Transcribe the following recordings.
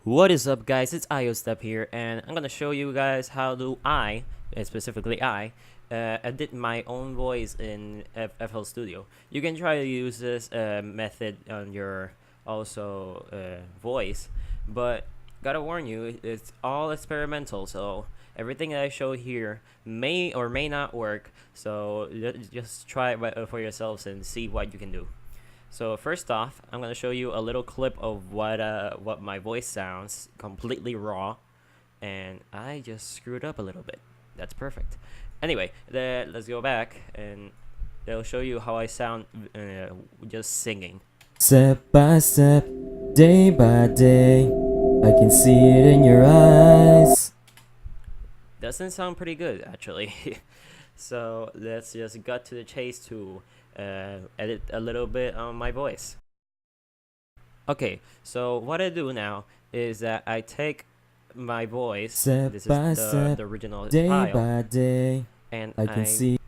What is up, guys? It's IoStep here, and I'm gonna show you guys how do specifically edit my own voice in FL Studio. You can try to use this method on your voice, but gotta warn you, it's all experimental. So everything that I show here may or may not work. So just try it for yourselves and see what you can do. So first off, I'm gonna show you a little clip of what my voice sounds completely raw, and I just screwed up a little bit. That's perfect. Anyway, let's go back and it'll show you how I sound just singing. Step by step, day by day, I can see it in your eyes. Doesn't sound pretty good actually. So let's just cut to the chase to edit a little bit on my voice. Okay, so what I do now is that I take my voice, Step by step, the original day file, by day, and I can see.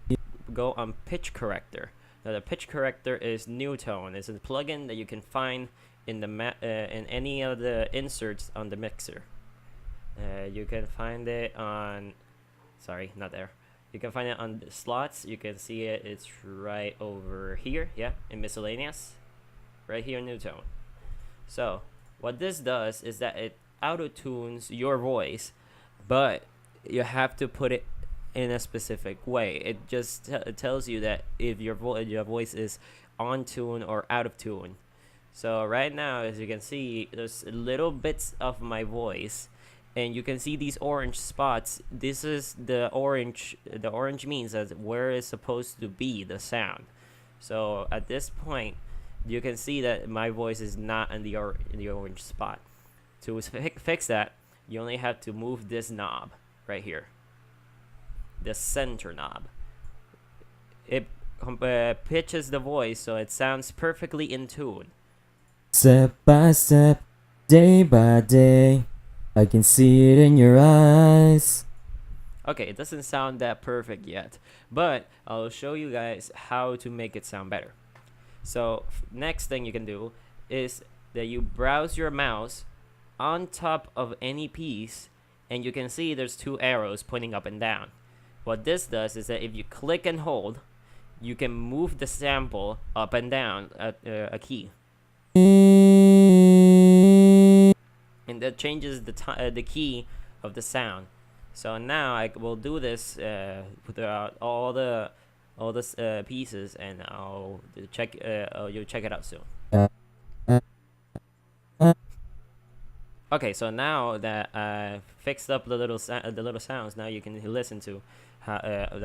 go on pitch corrector. Now the pitch corrector is NewTone. It's a plugin that you can find in the in any of the inserts on the mixer. You can find it on, sorry, not there. You can find it on the slots. You can see it. It's right over here. Yeah, in miscellaneous, right here in NewTone. So what this does is that it auto tunes your voice, but you have to put it in a specific way. It just tells you that if your voice is on tune or out of tune. So right now, as you can see, there's little bits of my voice, and you can see these orange spots. This is the orange. The orange means that where it's supposed to be the sound. So at this point, you can see that my voice is not in the orange spot. To fix that, you only have to move this knob right here, the center knob. It pitches the voice so it sounds perfectly in tune. Step by step, day by day, I can see it in your eyes. Okay, it doesn't sound that perfect yet, but I'll show you guys how to make it sound better. So next thing you can do is that you browse your mouse on top of any piece, and you can see there's two arrows pointing up and down. What this does is that if you click and hold, you can move the sample up and down a key, and that changes the key of the sound. So now I will do this throughout all the pieces, and I'll check. You'll check it out soon. Okay, so now that I fixed up the little sounds, now you can listen to a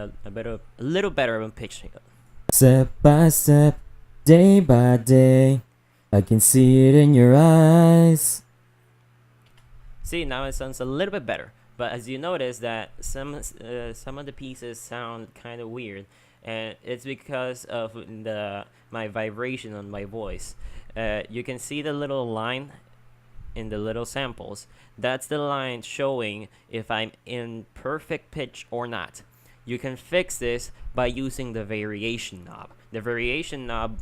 little better on pitch. Step by step, day by day, I can see it in your eyes. See, now it sounds a little bit better. But as you notice that some of the pieces sound kind of weird, and it's because of my vibration on my voice. You can see the little line in the little samples. That's the line showing if I'm in perfect pitch or not. You can fix this by using the variation knob. The variation knob,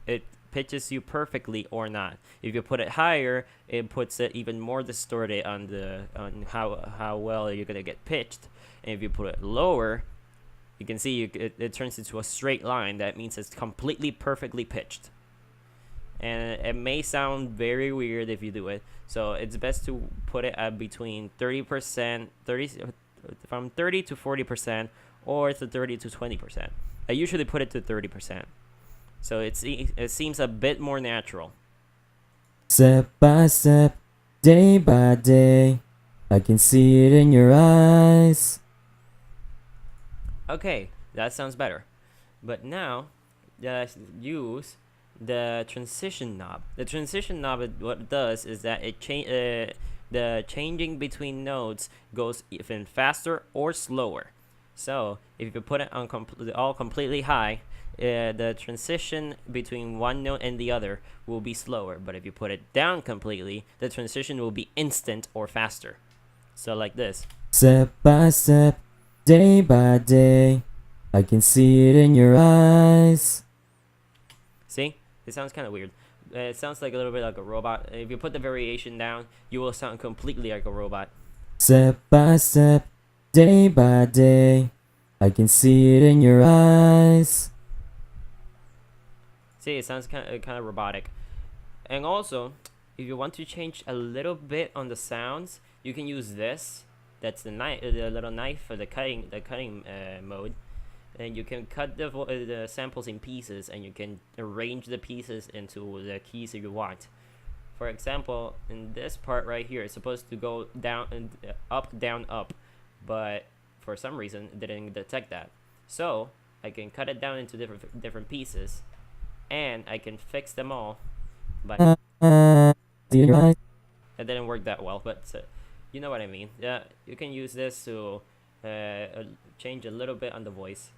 it pitches you perfectly or not. If you put it higher, it puts it even more distorted on how well you're gonna get pitched. And if you put it lower, you can see it turns into a straight line. That means it's completely perfectly pitched. And it may sound very weird if you do it. So it's best to put it at between 30%, from 30 to 40%, or to 30 to 20%. I usually put it to 30%. So it seems a bit more natural. Step by step, day by day, I can see it in your eyes. Okay, that sounds better. But now, let's use the transition knob. The transition knob, what it does is that it the changing between notes goes even faster or slower. So if you put it on completely high, the transition between one note and the other will be slower. But if you put it down completely, the transition will be instant or faster. So like this. Step by step, day by day, I can see it in your eyes. See? It sounds kind of weird. it sounds like a little bit like a robot. If you put the variation down, you will sound completely like a robot. Step by step, day by day, I can see it in your eyes. See, it sounds kind of robotic. And also, if you want to change a little bit on the sounds, you can use this. That's the knife, the little knife for the cutting mode, and you can cut the samples in pieces, and you can arrange the pieces into the keys that you want. For example, in this part right here, it's supposed to go down and up, down, up, but for some reason it didn't detect that. So I can cut it down into different pieces, and I can fix them all. But it didn't work that well, but you know what I mean. Yeah, you can use this to change a little bit on the voice.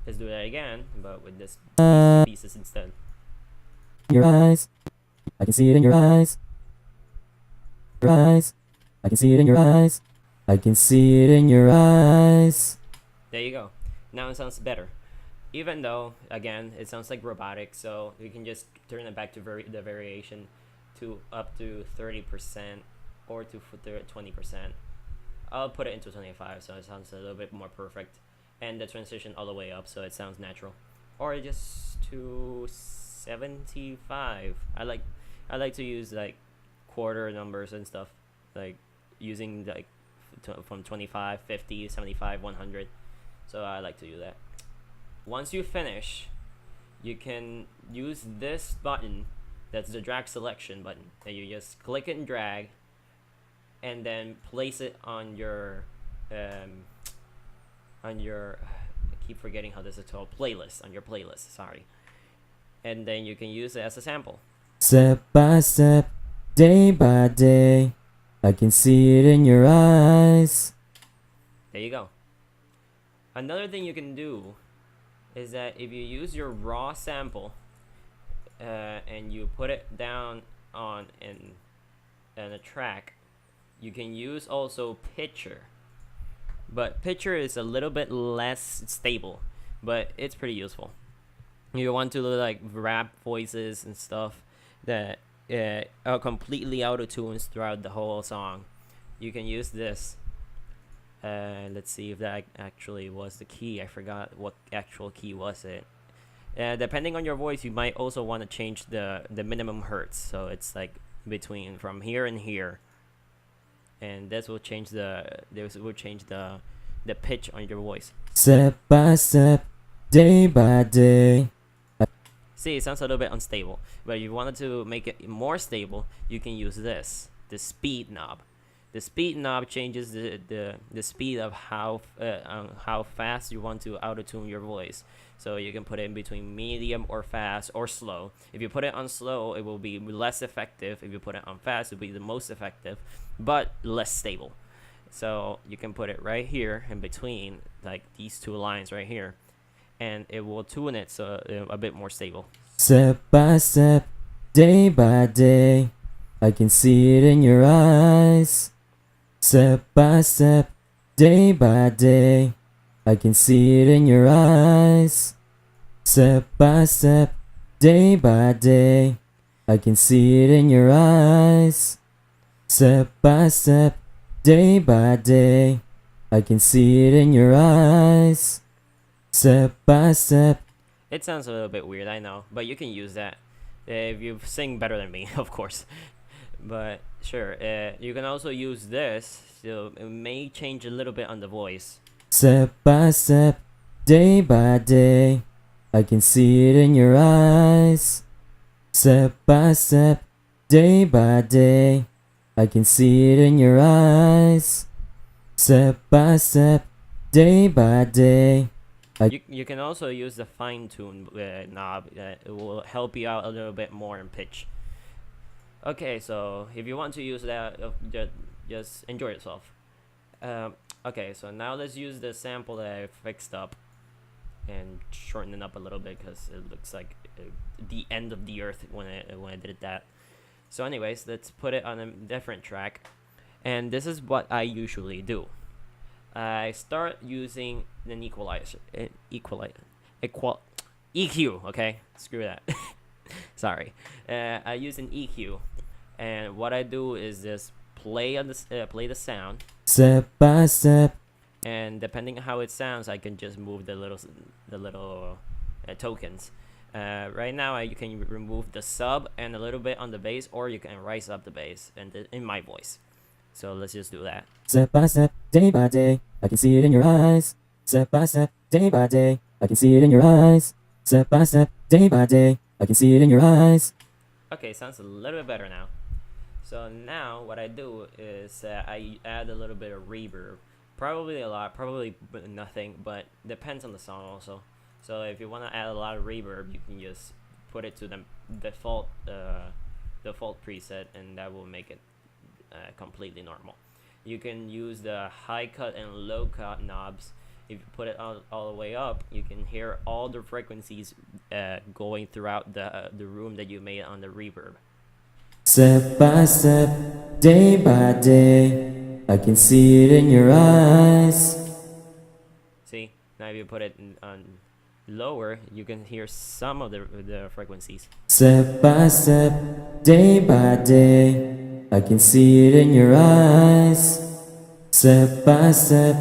Let's do that again, but with this pieces instead. Your eyes, I can see it in your eyes. Your eyes, I can see it in your eyes. I can see it in your eyes. There you go. Now it sounds better. Even though, again, it sounds like robotic, so you can just turn it back to the variation to up to 30% or to 20%. I'll put it into 25, so it sounds a little bit more perfect. And the transition all the way up, so it sounds natural. Or just to 75. I like to use like quarter numbers and stuff, like using like from 25, 50, 75, 100. So I like to do that. Once you finish, you can use this button. That's the drag selection button, and you just click and drag, and then place it on your I keep forgetting how this is called, playlist, on your playlist, sorry. And then you can use it as a sample. Step by step, day by day, I can see it in your eyes. There you go. Another thing you can do is that if you use your raw sample and you put it down on a track, you can use also picture. But picture is a little bit less stable, but it's pretty useful. You want to like rap voices and stuff that are completely auto-tunes throughout the whole song. You can use this. Let's see if that actually was the key. I forgot what actual key was it. Depending on your voice, you might also want to change the minimum hertz. So it's like between from here and here. And this will change the pitch on your voice. Step by step, day by day. See, it sounds a little bit unstable, but if you wanted to make it more stable, you can use the speed knob. The speed knob changes the speed of how fast you want to auto-tune your voice. So you can put it in between medium or fast or slow. If you put it on slow, it will be less effective. If you put it on fast, it will be the most effective, but less stable. So you can put it right here in between, like these two lines right here, and it will tune it so a bit more stable. Step by step, day by day, I can see it in your eyes. Step by step, day by day, I can see it in your eyes. Step by step, day by day, I can see it in your eyes. Step by step, day by day, I can see it in your eyes. Step by step. It sounds a little bit weird, I know, but you can use that if you sing better than me, of course. But sure, you can also use this, so it may change a little bit on the voice. Step by step, day by day, I can see it in your eyes. Step by step, day by day, I can see it in your eyes. Step by step, day by day. You can also use the fine-tune knob. It will help you out a little bit more in pitch. Okay, so if you want to use that, just enjoy yourself. Okay, so now let's use the sample that I fixed up and shorten it up a little bit because it looks like the end of the earth when I did that. So anyways, let's put it on a different track, and this is what I usually do. I start using an EQ. Okay, screw that. Sorry. I use an EQ, and what I do is just play the sound, Step by step. and depending on how it sounds, I can just move the little tokens. Right now, you can remove the sub and a little bit on the bass, or you can rise up the bass and in my voice. So let's just do that. Step by step, day by day, I can see it in your eyes. Step by step, day by day, I can see it in your eyes. Step by step, day by day, I can see it in your eyes. Okay, sounds a little bit better now. So now what I do is I add a little bit of reverb. Probably a lot, probably nothing, but depends on the song also. So if you want to add a lot of reverb, you can just put it to the default preset, and that will make it completely normal. You can use the high cut and low cut knobs. If you put it all the way up, you can hear all the frequencies going throughout the room that you made on the reverb. Step by step, day by day, I can see it in your eyes. See, now if you put it on lower, you can hear some of the frequencies. Step by step, day by day, I can see it in your eyes. Step by step,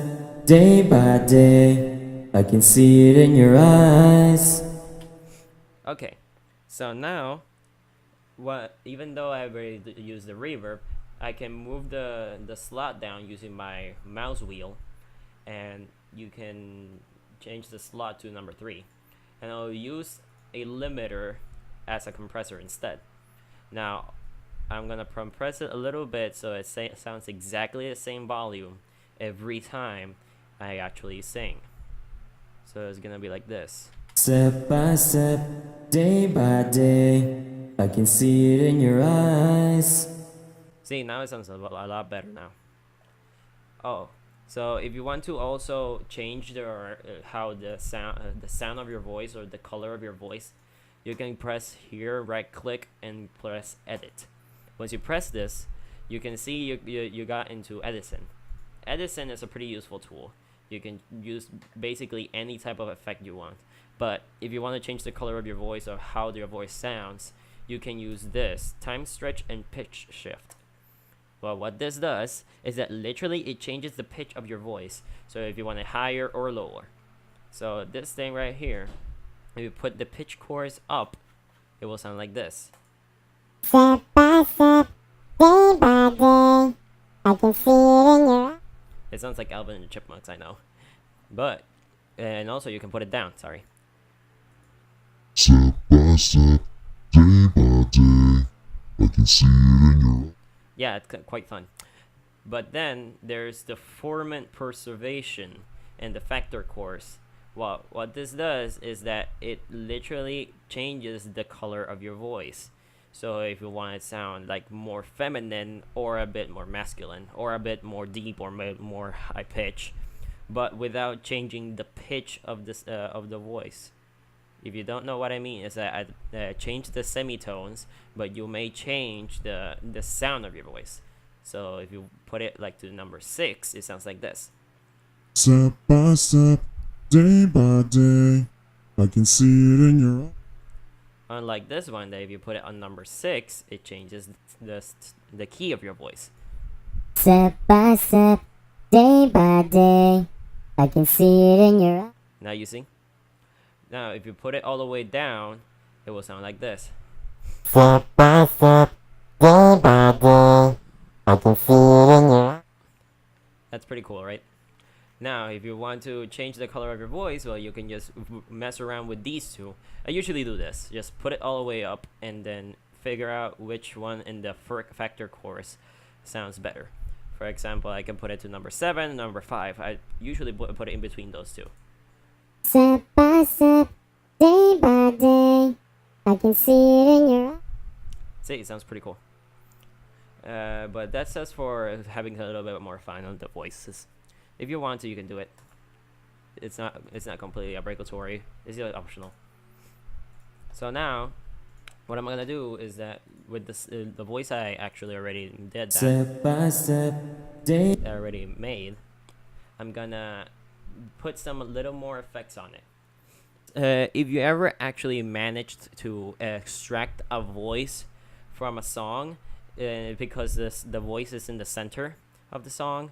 day by day, I can see it in your eyes. Okay, so now, even though I already used the reverb, I can move the slot down using my mouse wheel, and you can change the slot to number 3, and I'll use a limiter as a compressor instead. Now I'm gonna compress it a little bit so it sounds exactly the same volume every time I actually sing. So it's gonna be like this. Step by step, day by day, I can see it in your eyes. See, now it sounds a lot better now. Oh, so if you want to also change how the sound of your voice or the color of your voice, you can press here, right click, and press edit. Once you press this, you can see you got into Edison. Edison is a pretty useful tool. You can use basically any type of effect you want. But if you want to change the color of your voice or how your voice sounds, you can use this time stretch and pitch shift. Well, what this does is that literally it changes the pitch of your voice. So if you want it higher or lower. So this thing right here, if you put the pitch chorus up, it will sound like this. Step by step, day by day, I can see it in your eyes. It sounds like Alvin and the Chipmunks, I know. But, and also you can put it down, sorry. Step by step, day by day, I can see it in your eyes. Yeah, it's quite fun. But then there's the formant preservation and the factor chorus. Well, what this does is that it literally changes the color of your voice. So if you want it to sound like more feminine or a bit more masculine or a bit more deep or more high pitch, but without changing the pitch of the voice. If you don't know what I mean, is that I change the semitones, but you may change the sound of your voice. So if you put it like to number 6, it sounds like this. Step by step, day by day, I can see it in your eyes. Unlike this one, that if you put it on number 6, it changes the key of your voice. Step by step, day by day, I can see it in your eyes. Now you see? Now if you put it all the way down, it will sound like this. Step by step, day by day, I can see it in your eyes. That's pretty cool, right? Now, if you want to change the color of your voice, well, you can just mess around with these two. I usually do this. Just put it all the way up and then figure out which one in the factor chorus sounds better. For example, I can put it to number 7, number 5. I usually put it in between those two. Step by step, day by day, I can see it in your eyes. See, it sounds pretty cool. But that's just for having a little bit more fun on the voices. If you want to, you can do it. It's not completely obligatory. It's just optional. So now, what I'm gonna do is that with this the voice I actually already did that. Step by step, day. I already made. I'm gonna put some little more effects on it. if you ever actually managed to extract a voice from a song, because the voice is in the center of the song,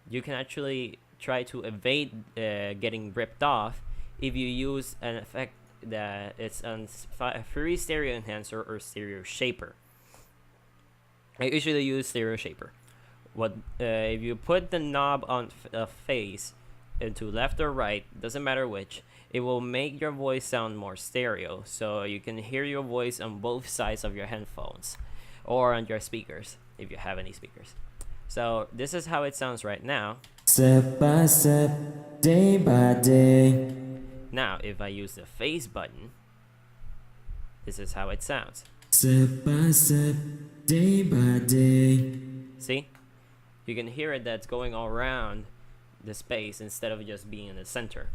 you can actually try to evade getting ripped off if you use an effect that it's a free stereo enhancer or stereo shaper. I usually use stereo shaper. What if you put the knob on a face into left or right, doesn't matter which, it will make your voice sound more stereo, so you can hear your voice on both sides of your headphones or on your speakers if you have any speakers. So this is how it sounds right now. Step by step, day by day. Now if I use the face button, this is how it sounds. Step by step, day by day. See? You can hear it that's going all around the space instead of just being in the center.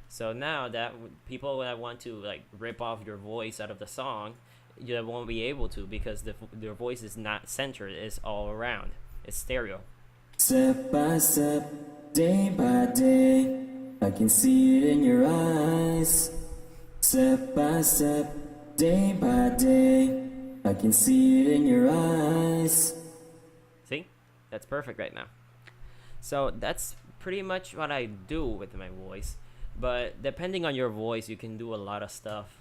So now that people that want to like rip off your voice out of the song, you won't be able to, because your voice is not centered, it's all around. It's stereo. Step by step, day by day, I can see it in your eyes. Step by step, day by day, I can see it in your eyes. See? That's perfect right now. So that's pretty much what I do with my voice. But depending on your voice, you can do a lot of stuff.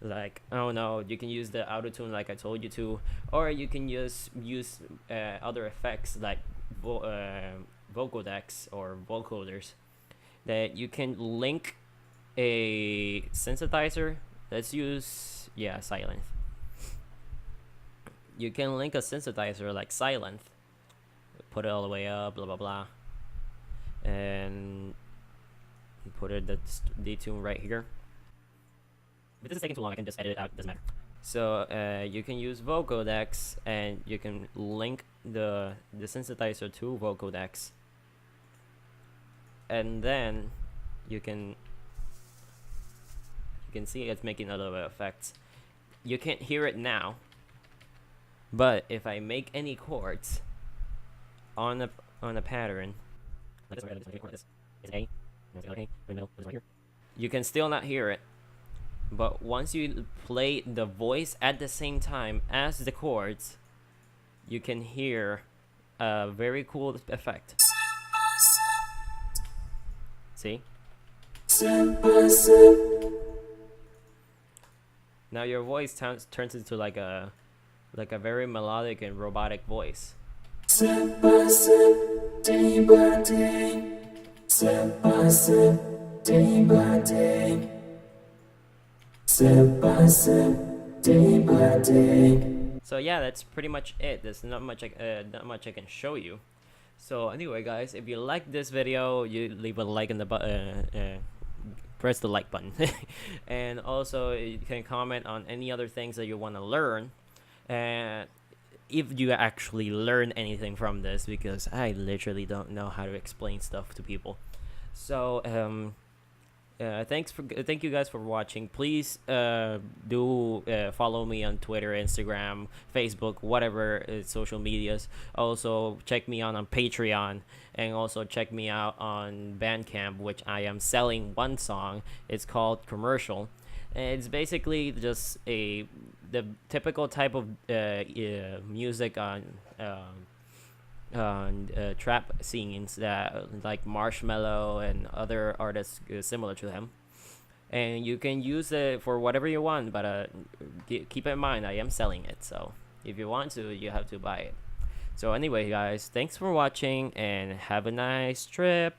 Like, I don't know, you can use the auto-tune like I told you to, or you can use other effects like vocodecs or vocoders that you can link a synthesizer. Let's use Sylenth. You can link a synthesizer like Sylenth, put it all the way up, blah blah blah, and put it the tune right here. If this is taking too long, I can just edit it out, doesn't matter. So you can use vocodecs, and you can link the synthesizer to vocodecs, and then you can see it's making a little bit of effects. You can't hear it now, but if I make any chords on a pattern, like this, it's A, you can still not hear it. But once you play the voice at the same time as the chords, you can hear a very cool effect. See? Now your voice turns into like a very melodic and robotic voice. Step by step, day by day. Step by step, day by day. Step by step, day by day. So yeah, that's pretty much it. There's not much I can show you. So anyway, guys, if you like this video, you leave a like in the press the like button, and also you can comment on any other things that you want to learn, and if you actually learn anything from this, because I literally don't know how to explain stuff to people. So thank you guys for watching. Please do follow me on Twitter, Instagram, Facebook, whatever social medias. Also check me out on Patreon, and also check me out on Bandcamp, which I am selling one song. It's called Commercial. It's basically just the typical type of music on trap scenes that like Marshmello and other artists similar to them, and you can use it for whatever you want, but keep in mind I am selling it, so if you want to, you have to buy it. So anyway, guys, thanks for watching and have a nice trip.